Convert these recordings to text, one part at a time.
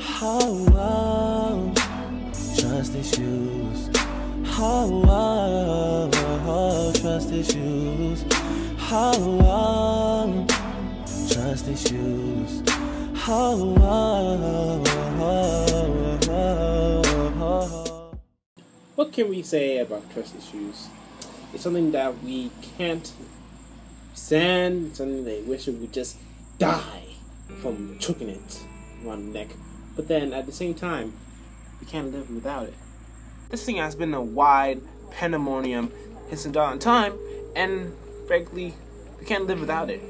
Oh, trust issues. Oh, trust issues. Oh, trust issues. What can we say about trust issues? It's something that we can't stand, something they wish it would just die from choking it around the neck. But then at the same time, we can't live without it. This thing has been a wide pandemonium since the dawn of time, and frankly, we can't live without it.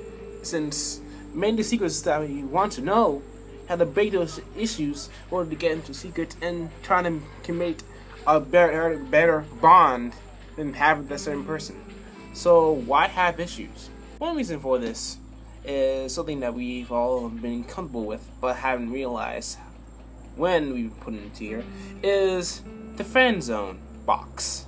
Since many secrets that we want to know, how to break those issues in order to get into secrets and trying to create a better bond than having with a certain person. So why have issues? One reason for this is something that we've all been comfortable with but haven't realized when we put it into here, is the friend zone box.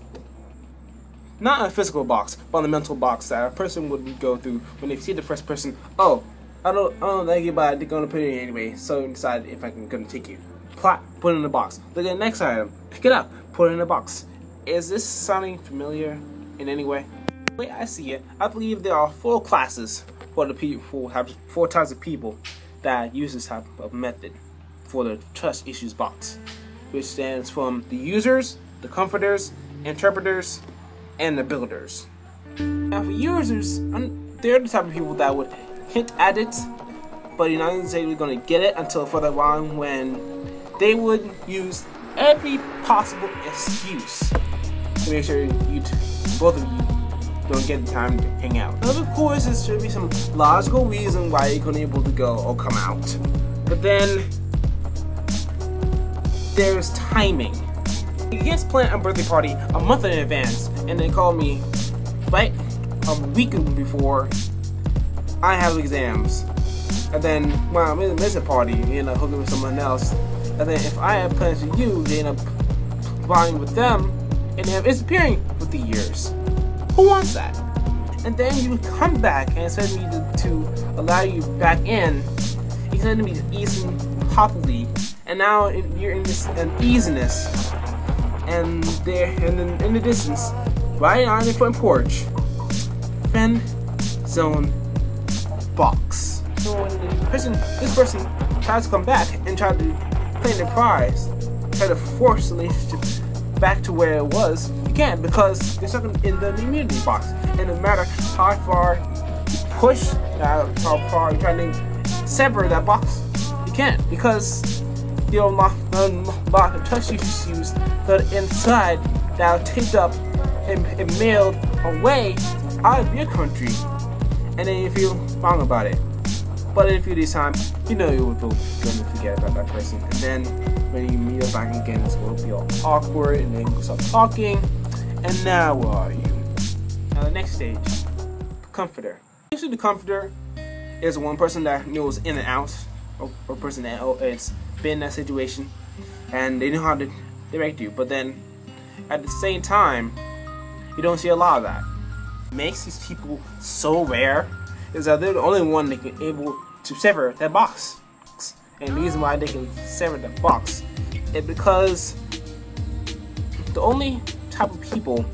Not a physical box, but a mental box that a person would go through when they see the first person. Oh, I don't like you, but they're gonna put it in anyway, so decide if I'm gonna take you. Plot, put it in the box. Look at the next item, pick it up, put it in the box. Is this sounding familiar in any way? The way I see it, I believe there are four classes for the people, four types of people that use this type of method for the trust issues box, which stands from the users, the comforters, interpreters, and the builders. Now for users, they're the type of people that would hint at it, but you're not going to say we're going to get it until further on, when they would use every possible excuse to make sure both of you don't get the time to hang out. Now, of course, there should be some logical reason why you're gonna be able to go or come out. But then there's timing. You can't plan a birthday party a month in advance and then call me right a week before I have exams. And then when I'm in a visit party, you end up hooking with someone else. And then if I have plans for you, they end up bonding with them and they have disappearing for the years. Who wants that? And then you come back and expect me to allow you back in. You expect me to ease happily, and now you're in this uneasiness. And then in the distance, right on your front porch, friend zone box. So when this person tries to come back and try to claim the prize, try to force the relationship back to where it was, you can't, because they're stuck in the immunity box. And no matter how far you push, how far you try to sever that box, you can't, because you unlock the trust issues that are inside that are taped up and mailed away out of your country, and then you feel wrong about it. But in a few days' time, you know you will going to forget about that person, and then when you meet up back again, it's going to be all awkward, and then you start talking, and now where are you? Now the next stage, comforter. Usually the comforter is one person that knows in and out, or person that has been in that situation, and they know how to direct you. But then at the same time, you don't see a lot of that. What makes these people so rare is that they're the only one that can able to sever that box. And the reason why they can sever that box is because the only type of people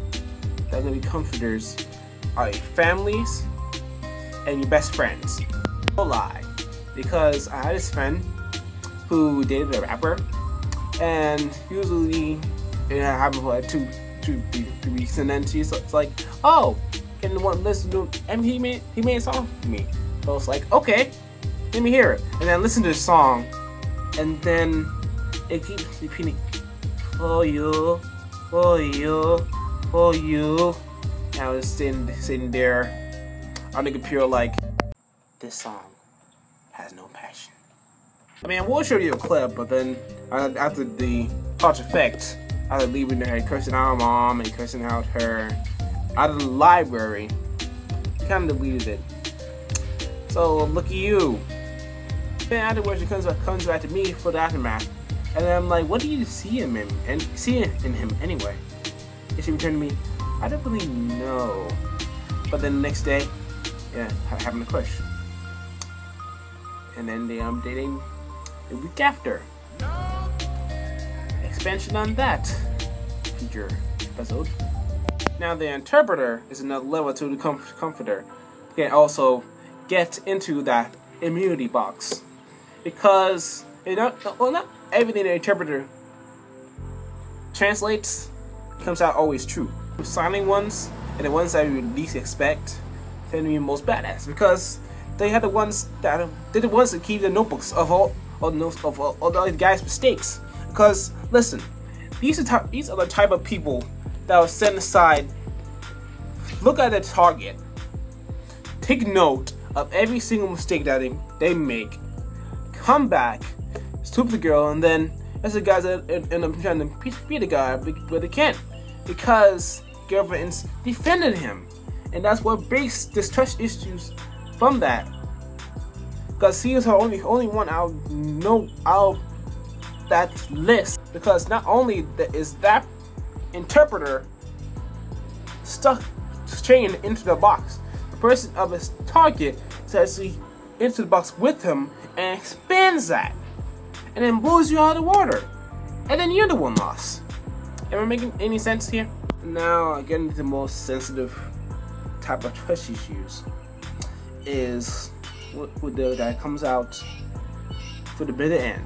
that are going to be comforters are your families and your best friends. No lie, because I had this friend who dated a rapper, and usually it happened for like two, 3 weeks, and then she's like, "Oh, can you want to listen to him?" And he made a song for me. So I was like, "Okay, let me hear it." And then I listened to the song, and then it keeps repeating, "For you, for you, for you." And I was sitting there on the computer like, this song has no passion. I mean, I will show you a clip, but then after the harsh effect, after leaving her cursing out her mom and cursing out her out of the library, he kind of deleted it. So look at you. Then afterwards, it comes back to me for the aftermath, and then I'm like, what do you see in him anyway? And she returned to me, I don't really know. But then the next day, yeah, having a crush. And then they dating the week after. expansion on that future episode. Now the interpreter is another level to the comforter. You can also get into that immunity box, because not everything the interpreter translates comes out always true. The silent ones and the ones that you least expect tend to be most badass, because they are the ones that keep the notebooks of all the guys' mistakes. Because listen, these are the type of people that will set aside, look at the target, take note of every single mistake that they make, come back, stoop the girl, and then as the guys end up trying to beat the guy, but they can't, because girlfriends defended him. And that's what breaks this trust issues from that. Because he is the only one out of that list. Because not only is that interpreter stuck chained into the box, the person of his target is actually into the box with him and expands that, and then blows you out of the water, and then you're the one lost. Am I making any sense here? Now, getting to the most sensitive type of trust issues is that comes out for the bitter end,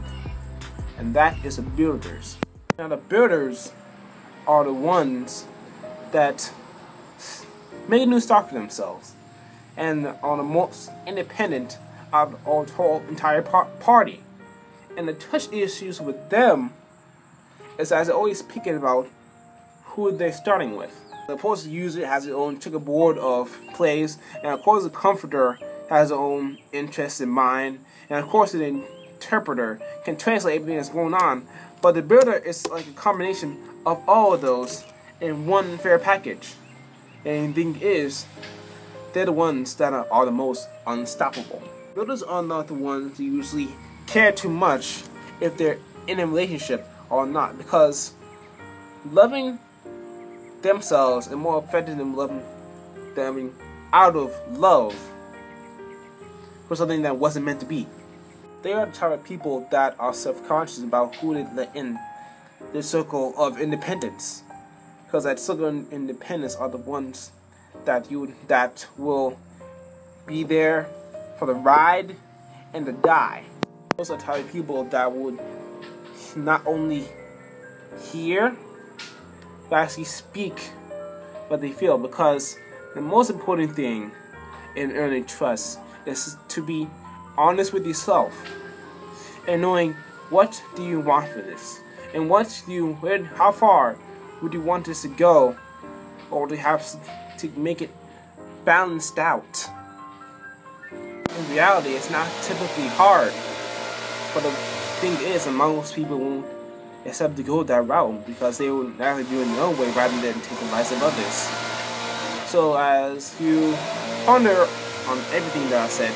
and that is the builders. Now, the builders are the ones that make a new start for themselves and are the most independent of the whole entire party. And the trust issues with them is as they're always picking about who they're starting with. The opposing user has their own checkerboard of plays, and of course the comforter has their own interests in mind, and of course the interpreter can translate everything that's going on. But the builder is like a combination of all of those in one fair package. And the thing is, they're the ones that are the most unstoppable. Builders are not the ones who usually care too much if they're in a relationship or not, because loving themselves is more effective than loving them out of love for something that wasn't meant to be. They are the type of people that are self-conscious about who they let in their circle of independence, because that circle of independence are the ones that will be there for the ride and the die. Those are the type of people that would not only hear but actually speak what they feel, because the most important thing in earning trust is to be honest with yourself and knowing what do you want for this, and how far would you want this to go, or to have to make it balanced out. In reality, it's not typically hard, but the thing is, most people won't accept to go that route because they will actually do it their own way rather than take the advice of others. So as you ponder on everything that I said,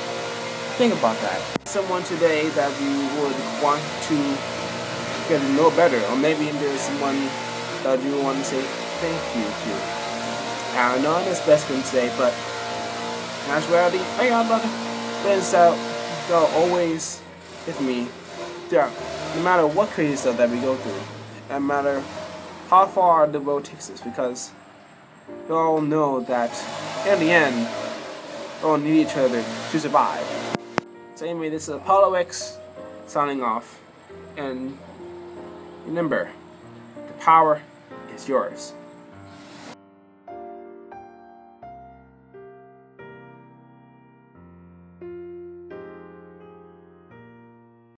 think about that. Someone today that you would want to get to know better, or maybe there's someone that you want to say thank you to. I know it's best friend today, but in actuality, I got a lot of friends that are always with me. No matter what crazy stuff that we go through, no matter how far the road takes us, because we all know that in the end, we all need each other to survive. So anyway, this is Apollo X signing off, and remember, the power is yours.